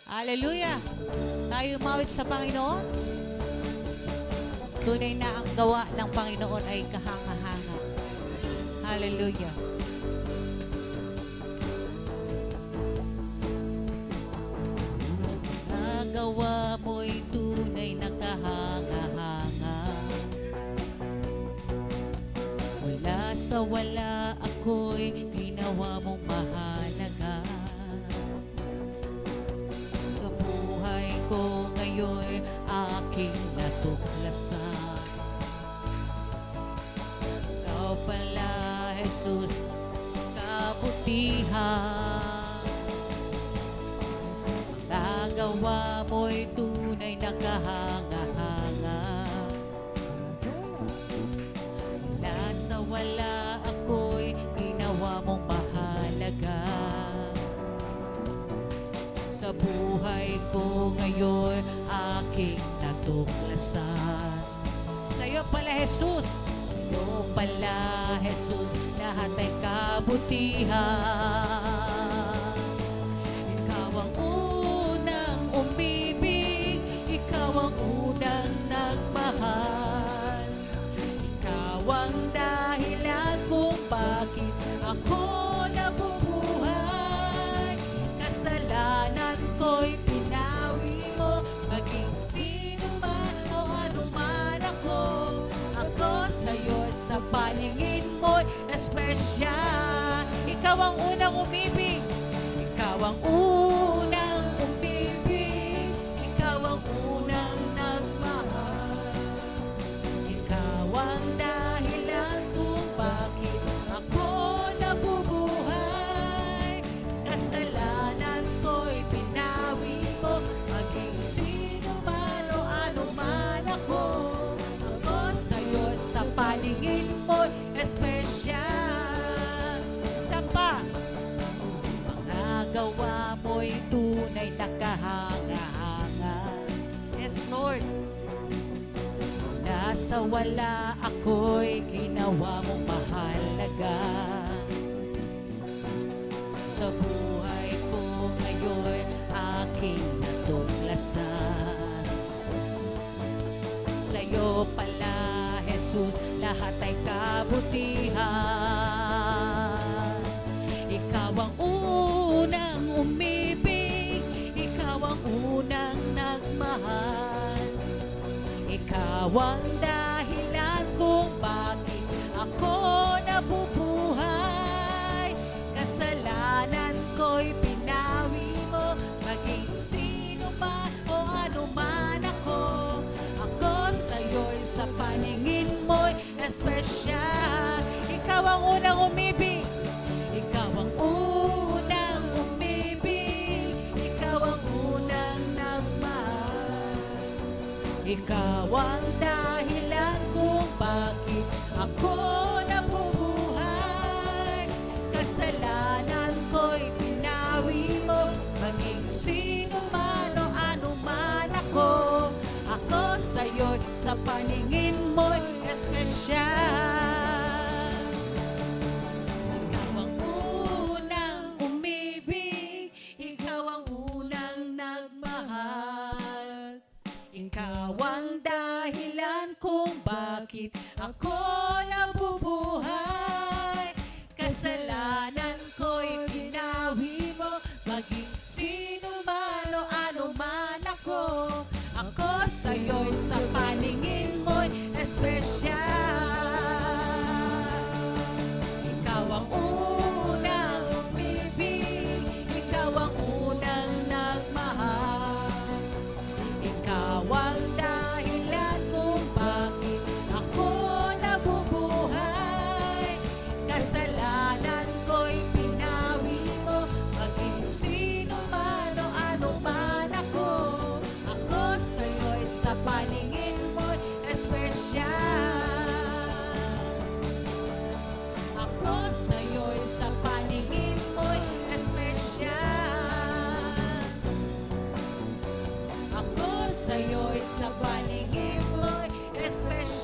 Hallelujah! Tayo umawit sa Panginoon. Tunay na ang gawa ng Panginoon ay kahanga-hanga. Hallelujah! Nagawa mo'y tunay na kahanga-hanga. Wala sa wala ako'y ginawa mong mahalaga. Sa buhay ko ngayon aking natuklasan. Ikaw pala, Jesus, kabutihan. Nagawa mo'y tunay na kahanga-hanga. Wala sa wala ako'y ginawa mong mahalaga. Sa buhay ko ngayon aking natuklasan. Sa'yo pala, Jesus, sa'yo pala, Jesus, lahat ay kabutihan. Ikaw ang unang umibig, ikaw ang unang nagmahal. Ikaw ang dahilan kung bakit ako nabubuhay. Kasalanan ko'y pinawi mo, maging sino man o ano man ako. Ako sa'yo sa paningin mo'y espesyal. Ikaw ang unang umibig, ikaw ang unang umibig, ikaw ang unang nagmahal. Ikaw ang dahilan kung bakit ako nabubuhay. Kasalanan ko'y pinawi mo, maging sino man o ano man ako. Ako sa'yo sa paningin mo'y espesyal. Isa pa, ang nagawa mo'y tunay na kahanga-hanga. Yes, Lord. Wala sa wala ako'y ginawa mong mahalaga. Sa buhay ko ngayon aking natuklasan. Sa'yo pala, Jesus, lahat ay kabutihan. Ikaw ang unang umibig, ikaw ang unang nagmahal. Ikaw ang dahilan kung bakit ako nabubuhay. Kasalanan ko'y pinawi mo, maging sino man o ano man ako. Ako sa'yo'y sa paningin mo'y espesyal. Ikaw ang unang umibig, ikaw ang unang umibig, ikaw ang unang nagmahal. Ikaw ang dahilan kung bakit ako nabubuhay. Kasalanan ko'y pinawi mo, maging sino man o ano man ako. Ako sa'yo'y sa paningin mo'y espesyal. Ikaw ang unang umibig, ikaw ang unang nagmahal. Ikaw ang dahilan kung bakit ako nabubuhay. Kasalanan ko'y pinawi mo, maging sino man o ano man ako. Ako sa'yo'y sa paningin mo'y espesyal. Ikaw ang unang umibig, ikaw ang unang nagmahal. Ikaw ang dahilan kung bakit ako nabubuhay. Kasalanan ko'y pinawi mo, maging sino man o ano man ako. Ako sa'yo'y sa paningin mo'y espesyal. Ako sa'yo'y sa paningin mo'y espesyal. Ako sa'yo'y sa paningin mo'y espesyal.